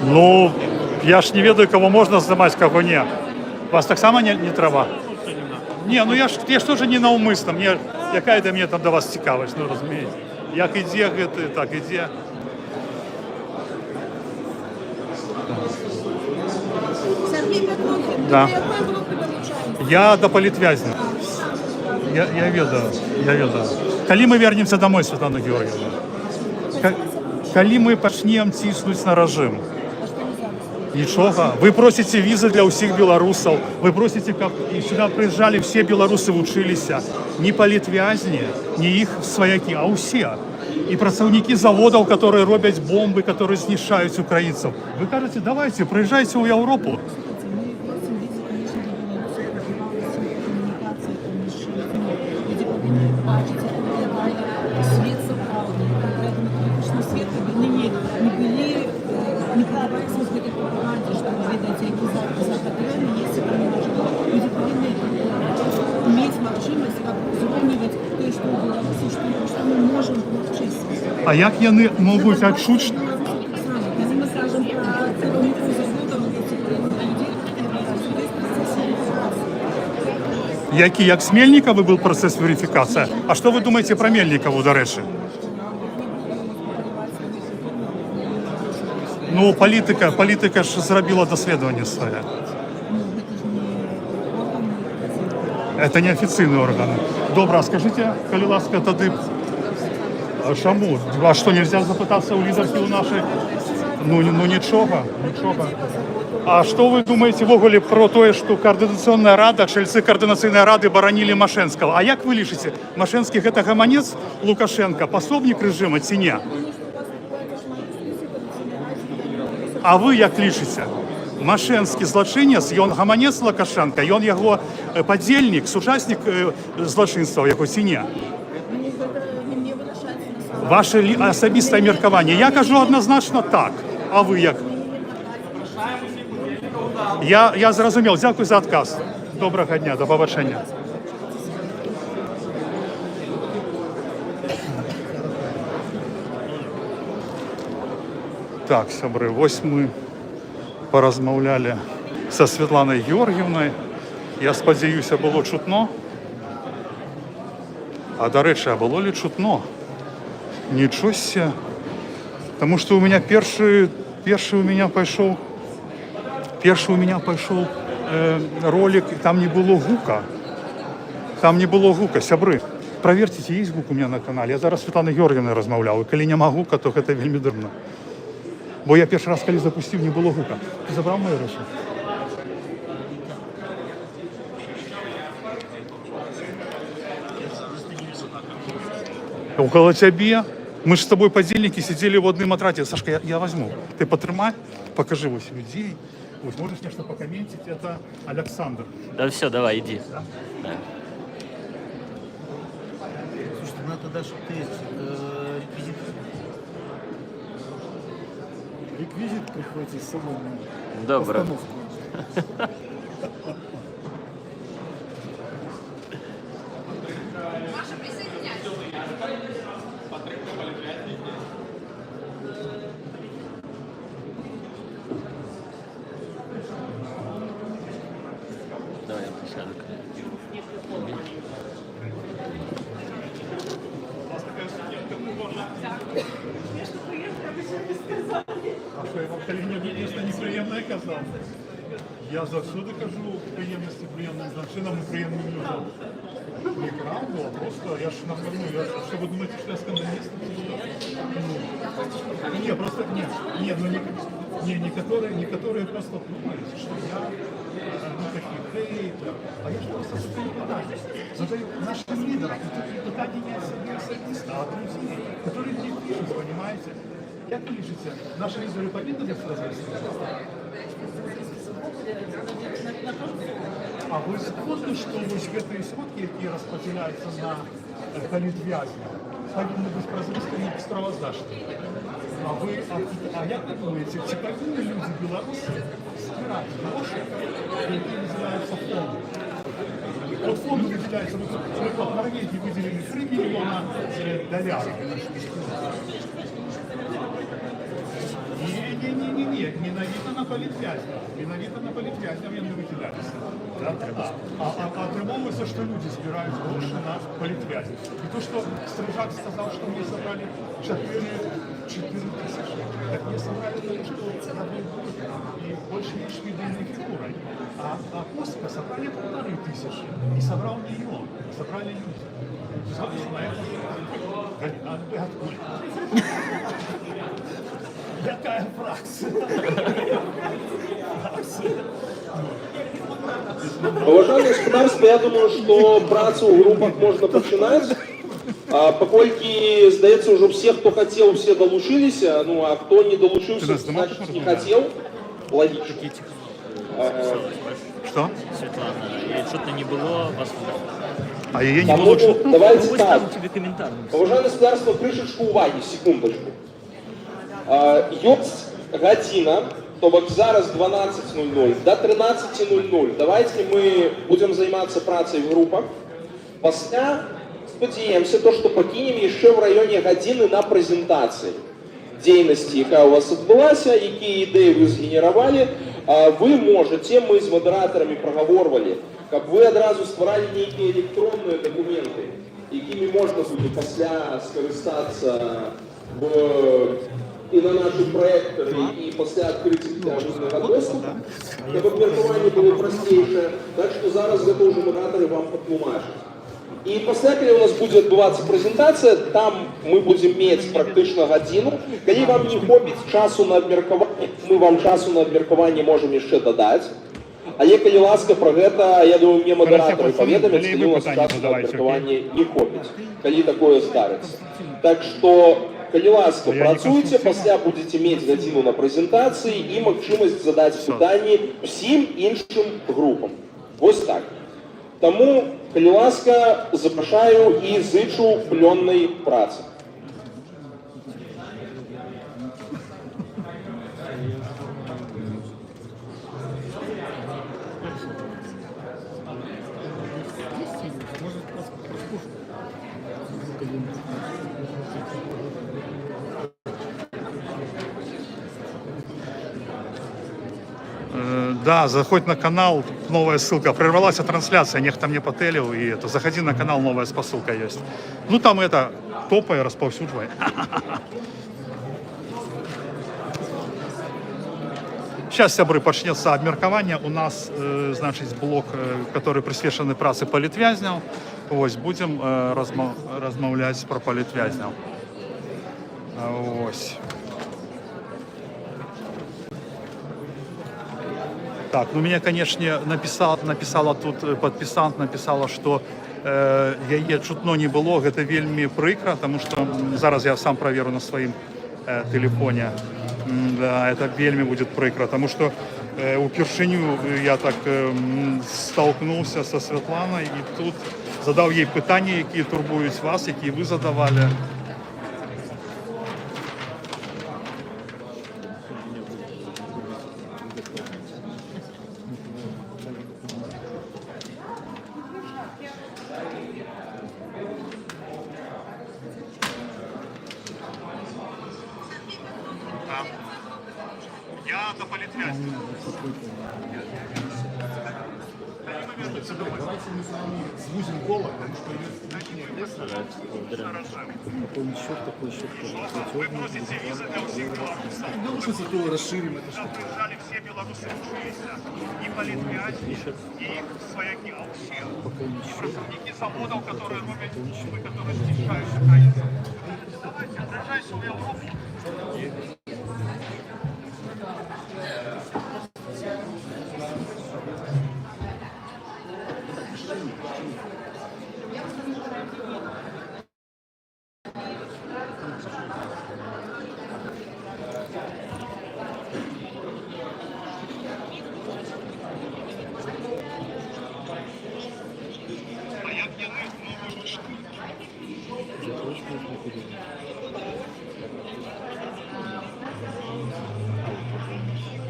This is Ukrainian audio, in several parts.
Ну, я ж не ведаю, кого можна здымаць, кого не. Вас таксама не трава? Не, ну я ж теж не наўмысна. Якая да мне там да вас цікавасць, ну разумееце. Як ідзе гэты, так ідзе. Сергей Петров, Да. до якої групи долучаєтесь? Я до політвязня. Я ведаю. Калі мы вернемся домой, Святлана Георгиевна? Калі мы пачнем ціснуць на рэжым? Нічога. Вы просіце візы для ўсіх беларусаў. Вы просіце, каб сюда прыязджалі все беларусы, вучыліся. Не палітвязні, не іх сваякі, а ўсе. І працаўнікі заводаў, которые робяць бомбы, которые знішчаюць украінцаў. Вы кажаце, давайте, прыязджайце ў Европу. А як яны могуць адчуць? Як з Мельнікова был працэс верыфікацыі? А што вы думаеце пра Мельнікаву, дарэчы? Ну, палітыка ж зрабіла даследаванне свае. Это не афіцыйны орган. Добра, скажите, калі ласка, тады чаму? А што, нельзя запытацца ў лідаркі ў нашай? Ну нічога. А што вы думаеце ввогуле про тое, што координационная рада, чальцы координацыйнай рады баранілі Машэнскага? А як вы лічыце, Машэнскі гэта гаманец Лукашенко, пасобнік рэжыма ці не? А вы як лічыце? Машэнскі злачынец, ён гаманец Лукашенко, ён яго падзельнік, сучаснік злачынстваў яго ці не? Ваше асабістае меркаванне. Я кажу адназначна так. А вы як? Я зразумеў. Дзякуй за адказ. Добрага дня, да пабачэння. Так, сябры, вось мы паразмаўлялі са Святланай Георгіевнай. Я спадзяюся, было чутно. А дарэчы, а было ли чутно? Ничего себе. Потому что у меня перший у меня пошел ролик, там не было гука. Сябры, проверьте, есть гук у меня на канале. Я зараз Святлана Георгиевна размаўляў. И калі няма гука, то это вельмі дрэнна. Бо я першы раз, калі запусціў, не было гука. Ты забрал мою рэчы? Около тебе. Мы же с тобой подельники сидели в одном отряде. Сашка, я возьму. Ты потрымай, покажи вот людей. Вот, можешь нечто покомментить. Это Александр. Да все, давай, иди. Да? Да. Слушай, надо даже реквизит. Реквизит приходится с собой на постановку. Давай, я присяду. А що я вам калі-небудь неприємне казав? Я завсюди кажу приємності приємним значинам і приємним людям. Неправда, просто я ж навпаки, що ви думаєте, що я скандаліст? Не, просто некоторые просто думают, что я таких хейтер. А я же просто задаю нашим лидерам питание не особисто, а друзей, которые мне пишут, понимаете? Як ви лічыце, наши лидеры повинны для производства? А вы згодны, што вось гэтыя сродкі, якія распадзяляюцца на палітвязня, павінны быць празрыстымі і справаздачнымі? А як вы думаеце, ці павінны людзі беларусы збіраць грошы, якія называюцца фонды? Вот фонды выделяются, например, в Норвегии выделили 3 миллиона долларов. Не, Ні, менавіта на політв'язнів. Менавіта на політв'язнів вони викидалися. Да? А отримовується, що люди збирають гроші на політв'язнів. І то, що Стрижак сказав, що мені забрали 4 тисячі, так мне собрали только что и больше не швейной фигурой. А Костика собрали 1500 и собрал не он, собрали люди. Знаешь, на это Галина, а ты откуда? Какая фракция? Уважаемые господарства, я думаю, что працу у групах можно починать. Пакольки, здається, уже все, кто хотел, все долучились. Ну, а кто не долучился, значит, не хотел. Логично. Что? Светлана, и что-то не было вас. А ее не Тому, было чутно? давайте Пусть так. там тебе комментарий. Уважаемые господарства, крышечку уваги, секундочку. Ёсть гадзіна, то бок зараз 12:00 до 13:00. Давайте мы будем заниматься працей в групах. Пасля спадзяемся, то, что покинем еще в районе гадзіны на презентации дзейнасці, якая у вас адбылася, якія ідэі вы згенеравалі. Вы можете, мы з модераторами проговорвали, каб вы адразу стваралі нейкія электронныя документы, якімі можна будзе пасля скарыстацца і на наши проекторы, и после открытия для агульнага доступа, каб абмеркаванне было прасцейшае. Так что зараз гэта ўжо модераторы вам патлумачаць. І пасля, калі у нас будзе адбывацца прэзентацыя, там мы будзем мець практычна гадзіну. Калі вам не хопіць часу на абмеркаванне, мы вам часу на абмеркаванне можам яшчэ дадаць. Але калі ласка пра гэта, я думаю, мне модератары паведамяць, калі у нас часу на абмеркаванне не хопіць, калі такое здарыцца. Так што, калі ласка, працуйце, пасля будзеце мець гадзіну на прэзентацыі і магчымасць задаць пытанні ўсім іншым групам. Вось так. Таму, калі ласка, запрашаю і зычу плённай працы. Да, заходь на канал, новая ссылка. Прервалась трансляция, нехто мне потелил, и это, заходи на канал, новая посылка есть. Ну там это, топай, распаўсюджвай. Сейчас, сябры, пачнецца абмеркаванне. У нас, значит, блок, который прысвечаны працы палітвязняў. Вось, будем размаўляць про палітвязняў. Вось. Так, ну меня, конечно, написала тут подписант, написала, что яе чутно не было, гэта вельмі прыкра, потому что зараз я сам проверю на своим телефоне. Да, это вельмі будет прыкра, потому что упершыню я так столкнулся со Светланой и тут задал ей пытания, якія турбуюць вас, якія вы задавали. Я до политвязня. Давайте мы с вами звузим голову, потому что Какой счет, такой счет. Вы просите визы для всех белорусов. ну, что зато расширим это. Чтобы приезжали все белорусы учились. И политвязни, и свояки, а все. И представники заводов, которые робят клубы, которые защищают украинцев. Давайте, отражайся в Европу. А як я не можу?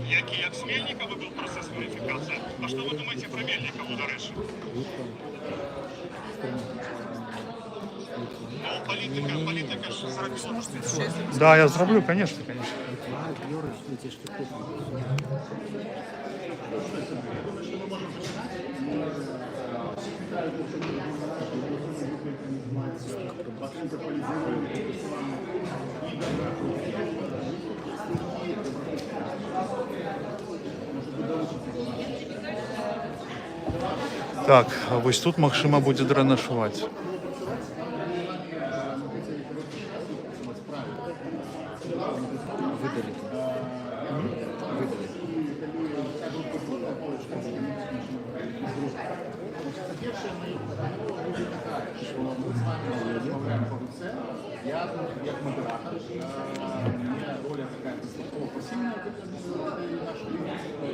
Як с Мельникова был процесс унификации? А что вы думаете про Мельникова, до речі? Ну, политика Да, я зроблю, конечно, конечно. Литва, Беларусь, эти штуки. Так, а ось тут Максима буде дренашувати. Я, як модератор, моя роля така достатково пасивна в нашей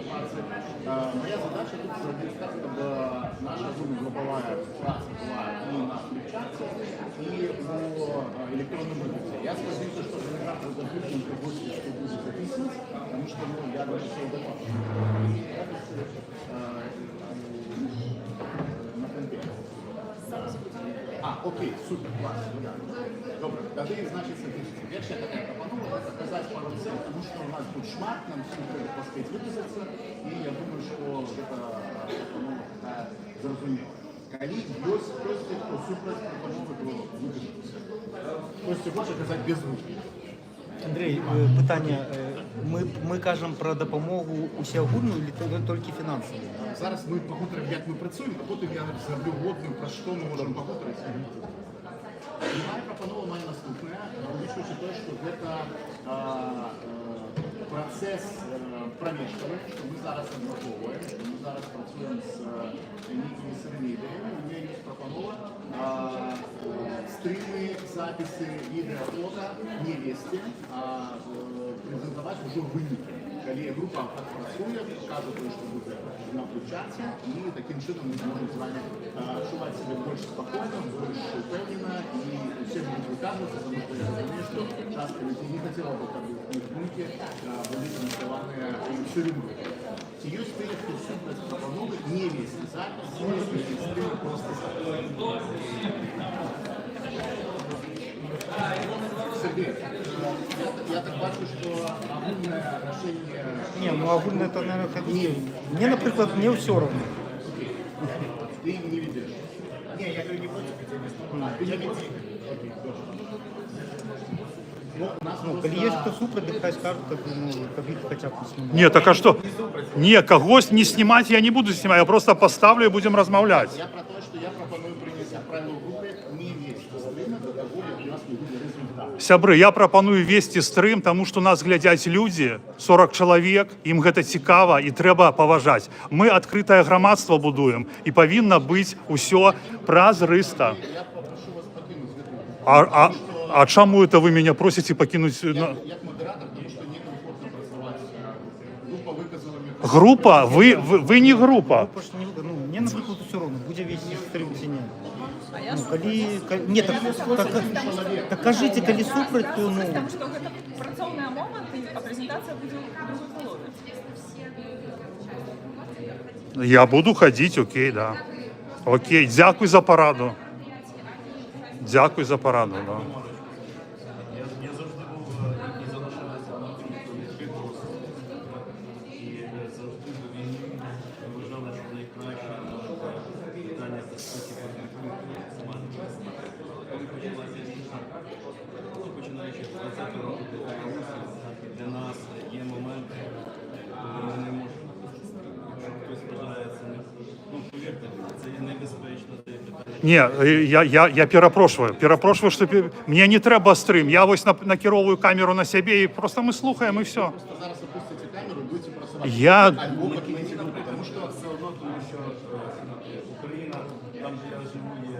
праці. Моя задача тут зробити так, щоб наша групова праця була і на включаться, і в електронному виде. Я сподіваюся, що организатор запитывает гости, что будет записывать, потому что я даже все готов. На контент. Окей, супер, клас. Добре, тоді, значить, дивіться. Перша така пропонова – показати пару цифр, тому що у нас тут шмат, нам всім треба поспіть виписатися, і я думаю, що це пропонова така зрозуміла. Коли є хтось, хто супер пропонує, то випишитися. Хтось хоче казати без ручки. Андрій, питання. Ми кажемо про допомогу усеагульну чи тільки фінансову? Зараз ми поговоримо, як ми працюємо, а потім я зроблю вводну, про що ми можемо поговорити. Моя пропонова має наступне, вирішуючи те, що це процес проміжковий, що ми зараз обраховуємо, що ми зараз працюємо з некими сирими ідеями. У мене є пропонова стріми, записи, відео, фото не вести, а презентувати вже виніки. Коли група працює, показує, що буде включатися, і таким чином ми зможемо з вами відчувати себе більш спокійно, більш впевнено, і все будуть виказуватися, тому що я розумію, що часто людей не хотіло б, щоб їх думки були коментовані сирими. Ці є стилі, хто супер пропонує не вести запис, не вести стилі, просто Сергей, я так бачу, що огульне рішення... Ні, ну огульне то, наверное, ні. Мені, наприклад, мені все равно. Окей. Ты не ведешь? Не, я говорю не против, ты не ведешь. Окей, хорошо. Ну, у нас Коли є хто супер, то хай скажуть, кабіт хоча б знімати. Ні, так а що? Ні, когось не знімати я не буду знімати, я просто поставлю і будемо розмовляти. Я про то, что я пропоную принести правило группы не весь стрим до того, як у нас не буде результат. Сябры, я прапаную весці стрым, тому што нас глядзяць людзі, 40 чалавек, ім гэта цікава і трэба паважаць. Мы адкрытае грамадства будуем і павінна быць усё празрыста. Я попрошу вас покинуть эту группу. А чаму это вы меня просите покинуть? Як модератор, тому що некомфортно працювати. Група виказала мені... Група? Ви не група. Ну, мені, наприклад, все одно, буде весь стрім чи ні. Ну, коли... Ні, так кажіть, коли супер, то, ну... Там, что это працоўная момент, а презентация будет в другой колонии. Я буду ходить, окей, да. Окей, дякую за пораду. Дякую за пораду, да. Я завжди був і залишаюся відкритого і завжди до війни вважали, що найкраще питання безпеки команди. Коли почалася війна, починаючи з 20-го року до Білорусі, для нас є момент, коли ми не можемо. Якщо хтось вважає це, ну повірте, це є небезпечно, це є питання. Не, я перепрошую, що мені не треба стрим. Я ось накеровую камеру на себе і просто ми слухаємо і все. Просто зараз опустите камеру, будете працювати. Я... Альбом покинете групу, тому що... Все одно, тому що Україна, там, де я живу, є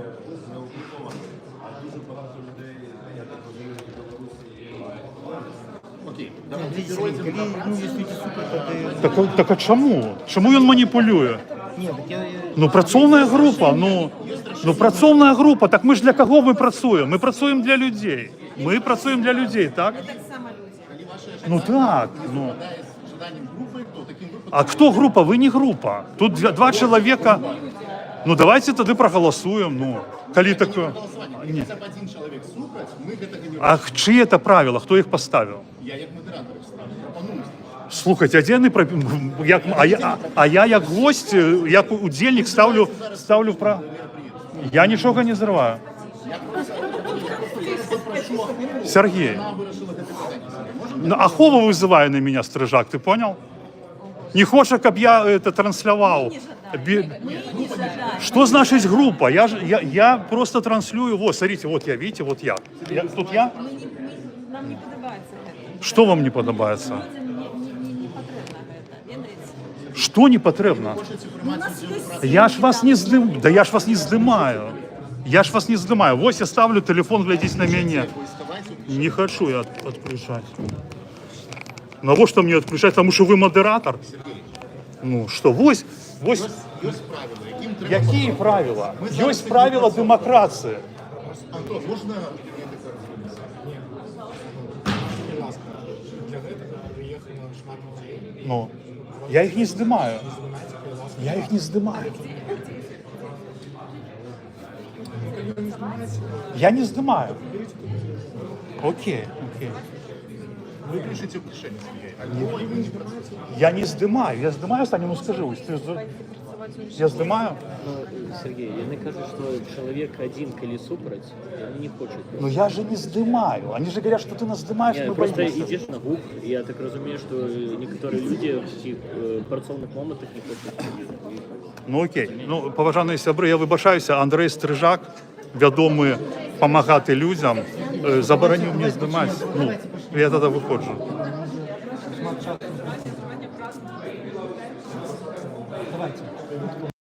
не окупована, а дуже багато людей, я так розумію, в Білорусі є. Окей, Дивіться, давайте коли, ну, якщо ти супер, то ти... Так а чому? Чому він маніпулює? Ні, так я... Ну, працовна група, ну працовна група, так ми ж для кого ми працюємо? Ми працюємо для людей. Ми працюємо для людей, так? Так само люди. Ну так, ну. совпадает с ожиданием группы, то таким выпадом... А хто група? Ви не група. Тут два чоловіка. Ну давайте тоді проголосуємо. Ну, коли таке. Голосування. Ні. Якщо б один чоловік супраць, ми гэтага не А чиє це правило? Хто їх поставив? Я як модератор їх ставлю. Пропоную. Слухайте, а де не про як а я як гость, як удільник ставлю про. Я нічого не зриваю. Сергій. Вона вирішила це питання. Ну, Ахова визиває на мене стрижак, ти понял? Не хоче, щоб я это транслював. Что значит группа? Я просто транслюю. Вот, смотрите, вот я, видите, вот я. Тут я? Нам не подобається це. Что вам не подобається? Не потрібно це. Вінниць. Что не потрібно? Я ж вас не здим... Да я ж вас не здимаю. Я ж вас не здимаю. Вот я ставлю телефон, глядите на меня. Не хочу я отключать. Навошта мне отключать? Потому что вы модератор. Ну что, вось... Є правила, яким треба... Які правила? Є правила демократії. Антон, можна... Ну, я їх не здимаю. Я їх не здимаю. Я не здимаю. Окей, окей. Ви пишете в кишені своєї, а ви не працюєте. Я не здимаю. Я здимаю, Саня, ну скажи, ось ти я здимаю? Сергей, я не кажу, що чоловік один коли супроть, він не хоче. Ну я же не здимаю. Они же говорят, что ты нас здимаешь, Ні, мы просто боимся. йдеш на гук, і я так розумію, що некоторі люди в цих працовних моментах не хочуть. Ну окей. Ну, поважані сябри, я вибачаюся, Андрей Стрижак, відомий допомагати людям, заборонив мені здимати. Ну, я тоді виходжу. Давайте.